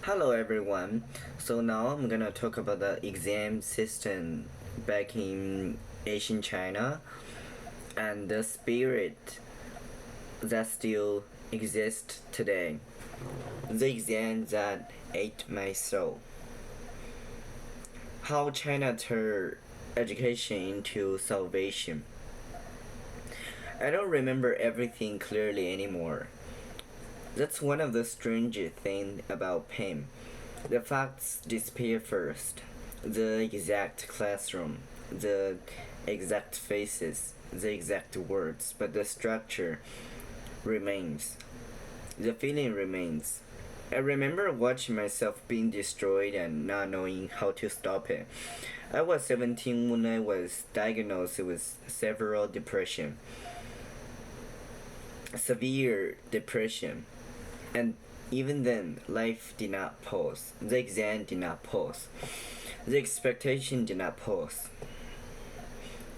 Hello everyone. So now I'm gonna talk about the exam system back in Asian China and the spirit that still exists today. The exam that ate my soul. How China turned education into salvation. I don't remember everything clearly anymore. That's one of the strangest things about pain. The facts disappear first. The exact classroom, the exact faces, the exact words, but the structure remains. The feeling remains. I remember watching myself being destroyed and not knowing how to stop it. I was 17 when I was diagnosed with severe depression. And even then, life did not pause. The exam did not pause. The expectation did not pause.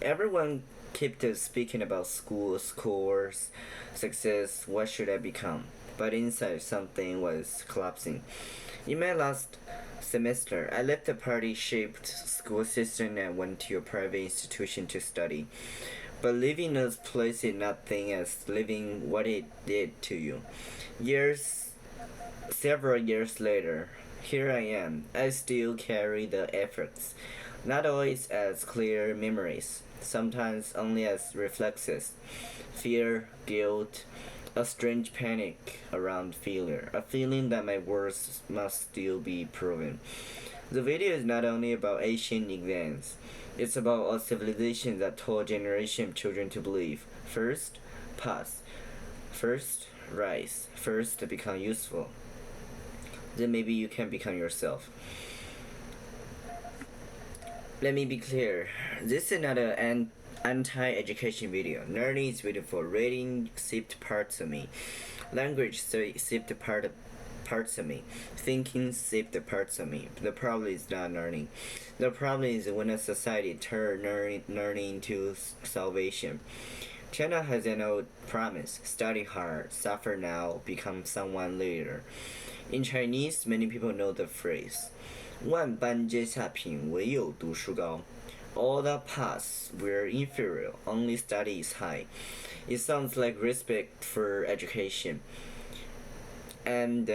Everyone kept speaking about school, scores, success, what should I become? But inside, something was collapsing. In my last semester, I left the party shaped school system and went to a private institution to study. But leaving this place is nothing as living what it did to you. Several years later, here I am. I still carry the efforts, not always as clear memories, sometimes only as reflexes. Fear, guilt, a strange panic around failure, a feeling that my words must still be proven. The video is not only about Asian exams, it's about a civilization that told generation of children to believe first, pass, first, rise, first, become useful. Then maybe you can become yourself. Let me be clear. This is not an anti-education video. Learning is beautiful. Reading saved parts of me. Language saved parts of me. Thinking saved parts of me. The problem is not learning. The problem is when a society turns learning into salvation. China has an old promise: study hard, suffer now, become someone later. In Chinese, many people know the phrase 万般皆下品，唯有读书高. All that pass were inferior, only study is high. It sounds like respect for education. And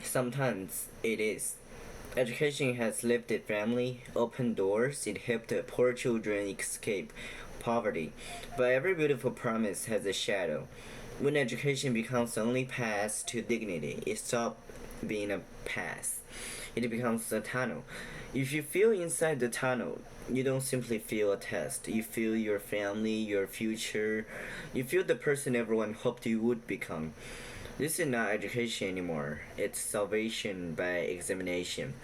sometimes it is. Education has lifted family, opened doors, it helped poor children escape poverty. But every beautiful promise has a shadow. When education becomes the only path to dignity, it stops being a path. It becomes a tunnel. If you feel inside the tunnel, you don't simply feel a test. You feel your family, your future. You feel the person everyone hoped you would become. This is not education anymore. It's salvation by examination.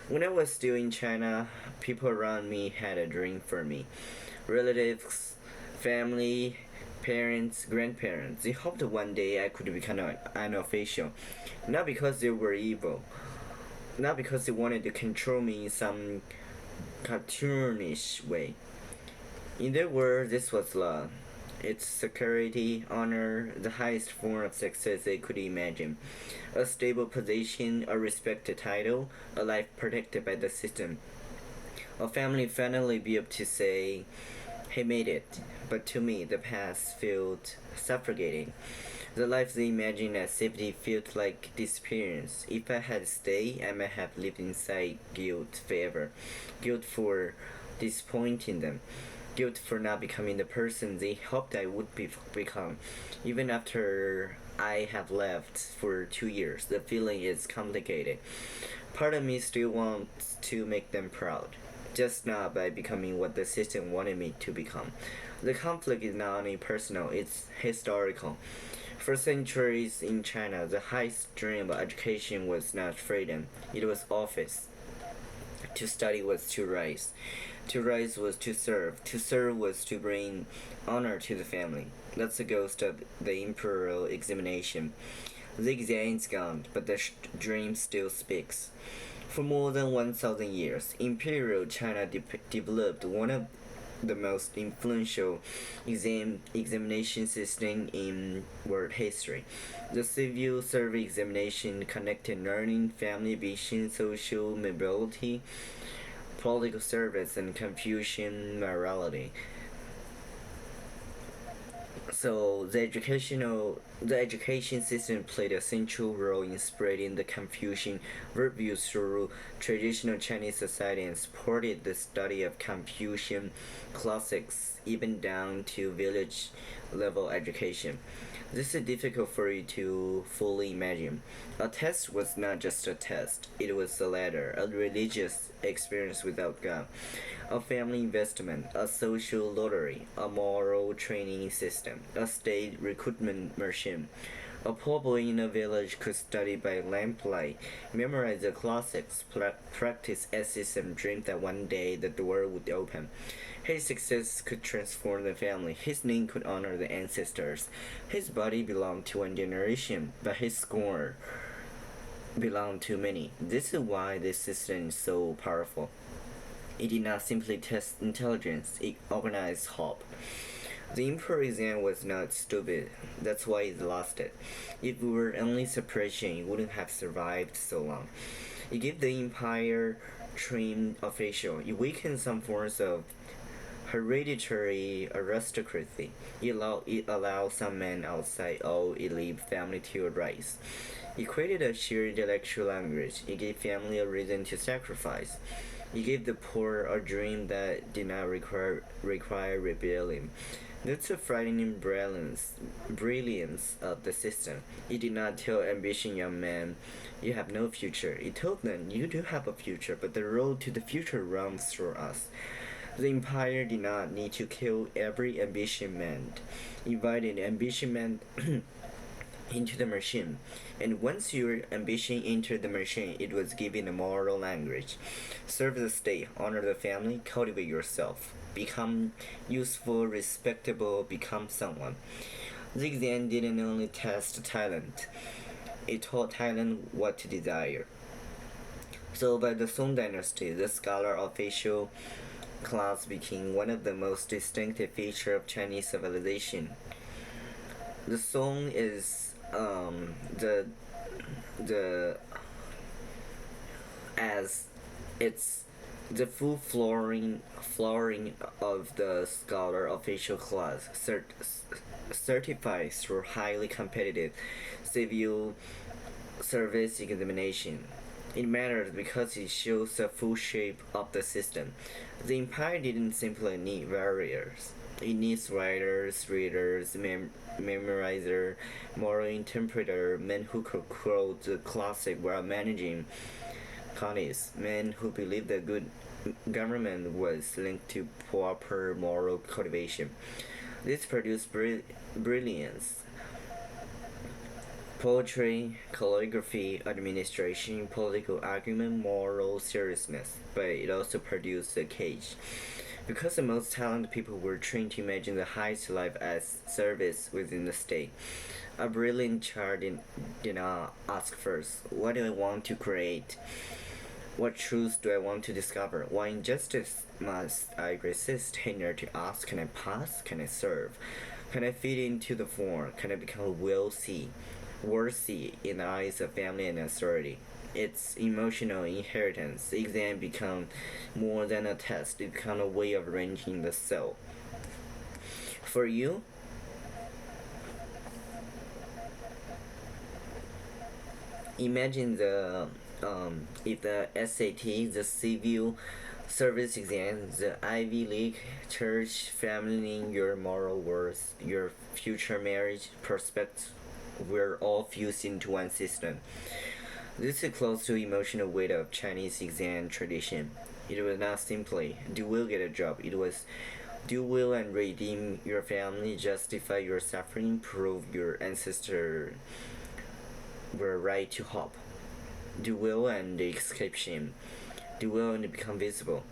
When I was still in China, people around me had a dream for me. Relatives, family, parents, grandparents. They hoped one day I could become an official. Not because they were evil. Not because they wanted to control me in some cartoonish way. In their words, this was love. It's security, honor, the highest form of success they could imagine. A stable position, a respected title, a life protected by the system. A family finally be able to say, he made it. But to me, the past felt suffocating. The life they imagined as safety felt like disappearance. If I had stayed, I might have lived inside guilt forever. Guilt for disappointing them. Guilt for not becoming the person they hoped I would become. Even after I have left for 2 years, the feeling is complicated. Part of me still wants to make them proud, just not by becoming what the system wanted me to become. The conflict is not only personal, it's historical. For centuries in China, the highest dream of education was not freedom, it was office. To study was to rise. To rise was to serve. To serve was to bring honor to the family. That's the ghost of the imperial examination. The exam is gone, but the dream still speaks. For more than 1,000 years, imperial China developed one of the most influential examination system in world history. The civil service examination connected learning, family vision, social mobility, political service, and Confucian morality. So the education system played a central role in spreading the Confucian worldview through traditional Chinese society and supported the study of Confucian classics even down to village level education. This is difficult for you to fully imagine. A test was not just a test, it was a ladder, a religious experience without God, a family investment, a social lottery, a moral training system, a state recruitment machine. A poor boy in a village could study by lamplight, memorize the classics, practice essays, and dream that one day the door would open. His success could transform the family. His name could honor the ancestors. His body belonged to one generation, but his scorn belonged to many. This is why this system is so powerful. It did not simply test intelligence, it organized hope. The imperial exam was not stupid. That's why it lasted. If it were only suppression, it wouldn't have survived so long. It gave the empire trained official. It weakened some forms of hereditary aristocracy. It allowed some men outside all elite family to rise. It created a shared intellectual language. It gave family a reason to sacrifice. It gave the poor a dream that did not require rebellion. That's the frightening brilliance of the system. It did not tell ambitious young men, you have no future. It told them, you do have a future, but the road to the future runs through us. The empire did not need to kill every ambitious man. It invited ambitious men into the machine. And once your ambition entered the machine, it was given a moral language. Serve the state, honor the family, cultivate yourself. Become useful, respectable, become someone. The exam didn't only test talent, it taught talent what to desire. So by the Song Dynasty, the scholar official class became one of the most distinctive features of Chinese civilization. The Song is the as it's the full flooring of the scholar official class certified through highly competitive civil service examination. It matters because it shows the full shape of the system. The empire didn't simply need warriors. It needs writers, readers, memorizer, moral interpreter, men who could quote the classic while managing colonies, men who believed that good government was linked to proper moral cultivation. This produced brilliance. Poetry, calligraphy, administration, political argument, moral seriousness, but it also produced a cage. Because the most talented people were trained to imagine the highest life as service within the state, a brilliant child did not ask first, what do I want to create? What truths do I want to discover? What injustice must I resist? He learned to ask, can I pass? Can I serve? Can I fit into the form? Can I become worthy in the eyes of family and authority? Its emotional inheritance. The exam become more than a test. It became a way of arranging the cell. For you, imagine if the SAT, the civil service exam, the Ivy League, church, family, your moral worth, your future marriage prospects were all fused into one system. This is close to emotional weight of Chinese exam tradition. It was not simply do well get a job. It was do well and redeem your family, justify your suffering, prove your ancestors were right to hope. Do well and escape shame. Do well and become visible.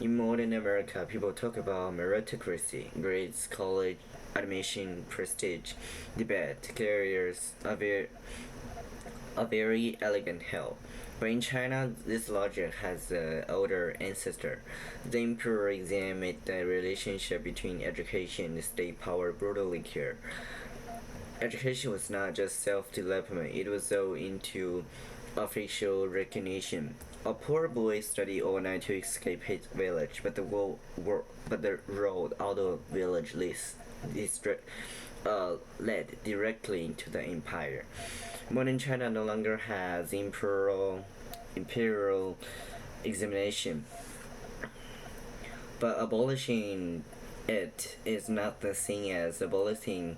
In modern America, people talk about meritocracy, grades, college, admission, prestige, debate, careers, a very elegant hell. But in China, this logic has an older ancestor. The imperial examined the relationship between education and state power brutally clear. Education was not just self-development; it was all into official recognition. A poor boy studied all night to escape his village, but the road out of village led directly into the empire. Modern China no longer has imperial examination, but abolishing it is not the same as abolishing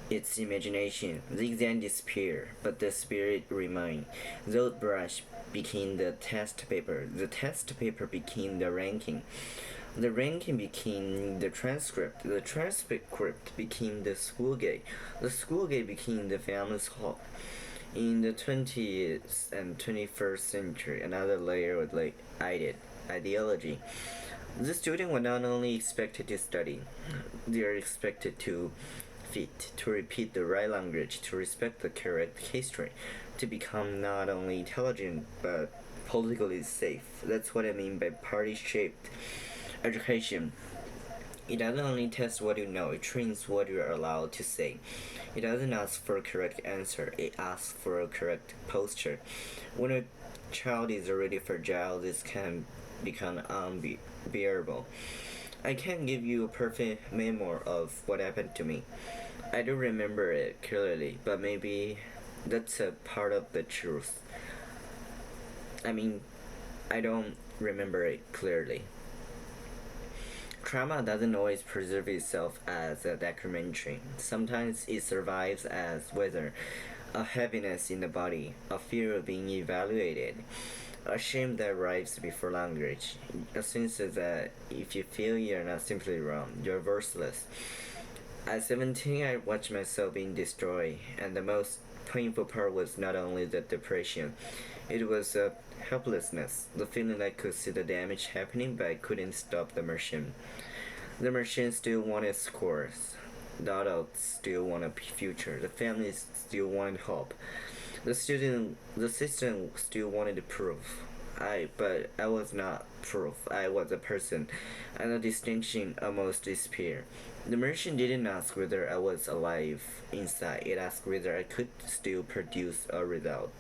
its imagination. The exam disappeared, but the spirit remained. The brush became the test paper. The test paper became the ranking. The ranking became the transcript. The transcript became the school gate. The school gate became the family's hall. In the 20th and 21st century, another layer was like ideology. The student was not only expected to study, they are expected to fit, to repeat the right language, to respect the correct history, to become not only intelligent but politically safe. That's what I mean by party shaped education. It doesn't only test what you know, it trains what you are allowed to say. It doesn't ask for a correct answer, it asks for a correct posture. When a child is already fragile, this can become unbearable. I can't give you a perfect memoir of what happened to me. I don't remember it clearly, but maybe that's a part of the truth. I mean, I don't remember it clearly. Trauma doesn't always preserve itself as a documentary. Sometimes it survives as weather, a heaviness in the body, a fear of being evaluated, a shame that arrives before language, a sense that if you feel you're not simply wrong, you're worthless. At 17, I watched myself being destroyed, and the most painful part was not only the depression, it was a helplessness, the feeling I could see the damage happening, but I couldn't stop the machine. The machine still wanted scores. The adults still want a future. The families still wanted hope. The system still wanted proof. But I was not proof. I was a person, and the distinction almost disappeared. The machine didn't ask whether I was alive inside. It asked whether I could still produce a result.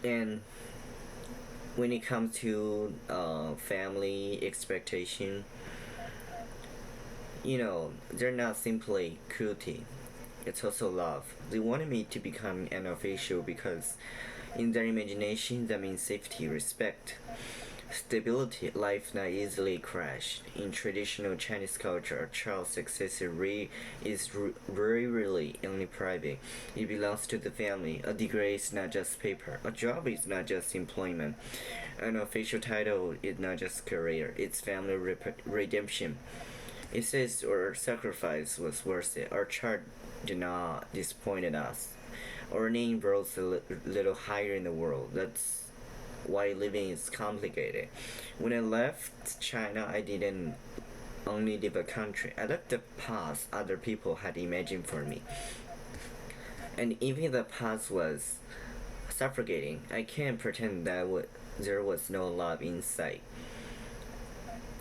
And when it comes to family expectation, they're not simply cruelty. It's also love. They wanted me to become an official because in their imagination that means safety, respect, stability, life not easily crashed. In traditional Chinese culture, a child's success is very rarely only private. It belongs to the family. A degree is not just paper. A job is not just employment. An official title is not just career. It's family redemption. It says our sacrifice was worth it. Our child did not disappoint us. Our name rose a little higher in the world. That's why living is complicated. When I left China, I didn't only leave a country. I left the past other people had imagined for me. And even the past was suffocating, I can't pretend that there was no love inside.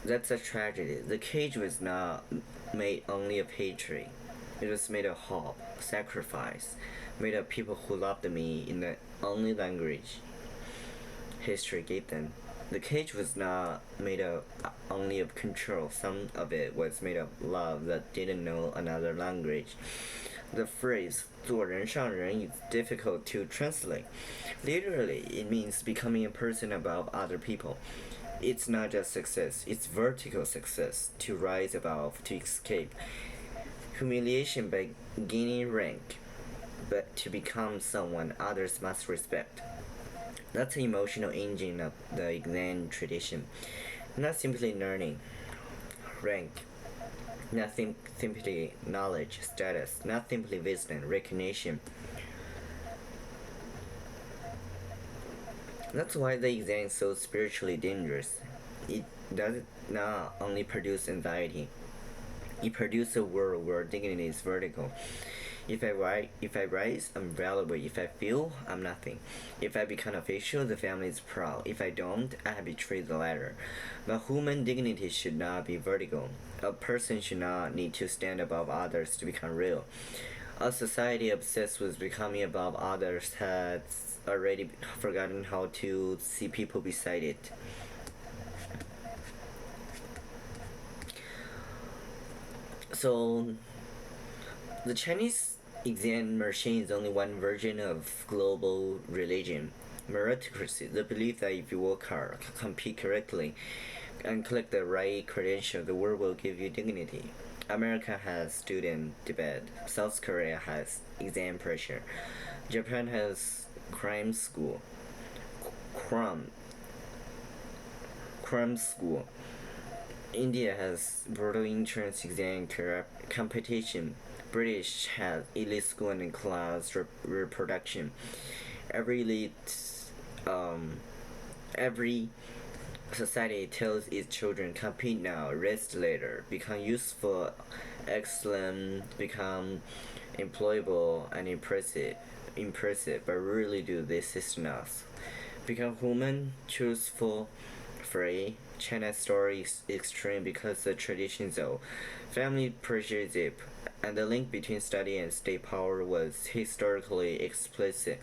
That's a tragedy. The cage was not made only of hatred. It was made of hope, sacrifice, made of people who loved me in the only language history gave them. The cage was not made of only of control. Some of it was made of love that didn't know another language. The phrase 做人上人 is difficult to translate. Literally, it means becoming a person above other people. It's not just success, it's vertical success, to rise above, to escape humiliation by gaining rank, but to become someone others must respect. That's the emotional engine of the exam tradition. Not simply learning, rank, not simply knowledge, status, not simply wisdom, recognition. That's why the exam is so spiritually dangerous. It does not only produce anxiety, it produces a world where dignity is vertical. If I rise, I'm valuable. If I feel, I'm nothing. If I become official, the family is proud. If I don't, I have betrayed the ladder. But human dignity should not be vertical. A person should not need to stand above others to become real. A society obsessed with becoming above others has already forgotten how to see people beside it. So, the Chinese exam machine is only one version of global religion. Meritocracy, the belief that if you work hard, compete correctly, and collect the right credential, the world will give you dignity. America has student debate. South Korea has exam pressure. Japan has crime school. Crime. Crime school. India has brutal entrance exam competition. British has elite school and class reproduction. Every elite, um, every society tells its children compete now, rest later, become useful, excellent, become employable and impressive, but rarely do they system us. Become human, truthful, free. China's story is extreme because the tradition is old. Family pressure is deep, and the link between study and state power was historically explicit.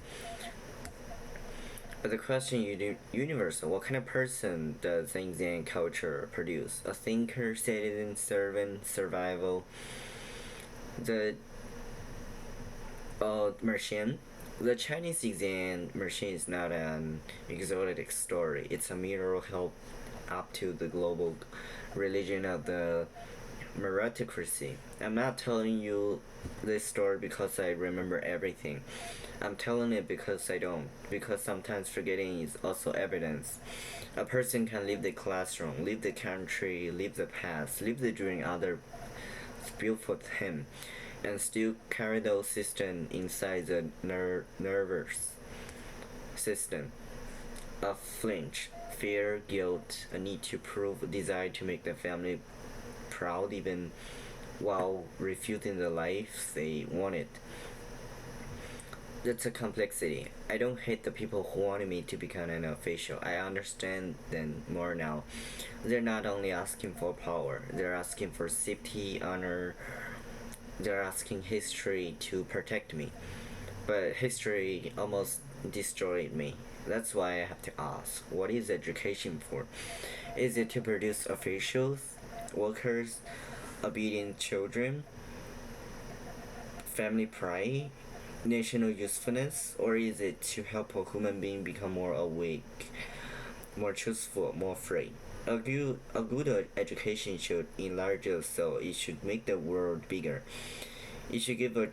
But the question is universal. What kind of person does the exam culture produce? A thinker, citizen, servant, survival? The machine? The Chinese exam machine is not an exotic story. It's a mirror held up to the global religion of the meritocracy. I'm not telling you this story because I remember everything. I'm telling it because I don't. Because sometimes forgetting is also evidence. A person can leave the classroom, leave the country, leave the past, leave the dream other built for him, and still carry those systems inside the nervous system. A flinch, fear, guilt, a need to prove, a desire to make the family proud even while refusing the life they wanted. That's a complexity. I don't hate the people who wanted me to become an official. I understand them more now. They're not only asking for power, they're asking for safety, honor, they're asking history to protect me. But history almost destroyed me. That's why I have to ask, what is education for? Is it to produce officials, workers, obedient children, family pride, national usefulness, or is it to help a human being become more awake, more truthful, more free? A good education should enlarge the soul. It should make the world bigger. It should give a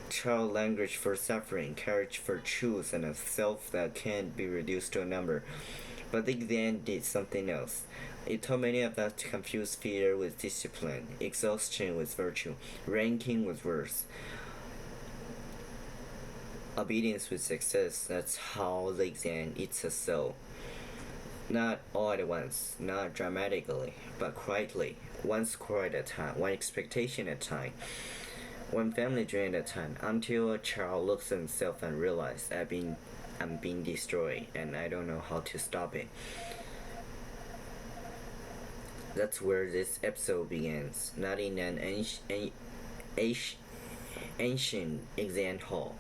child language for suffering, courage for truth, and a self that can't be reduced to a number. But the exam did something else. It taught many of us to confuse fear with discipline, exhaustion with virtue, ranking with worth, obedience with success. That's how the exam eats a soul. Not all at once, not dramatically, but quietly, one score at a time, one expectation at a time, one family dream at a time, until a child looks at himself and realizes I'm being destroyed and I don't know how to stop it. That's where this episode begins, not in an ancient exam hall,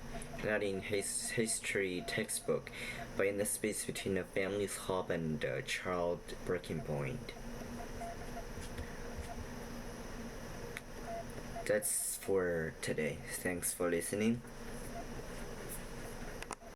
not in his history textbook, but in the space between a family's hope and a child breaking point. That's for today. Thanks for listening.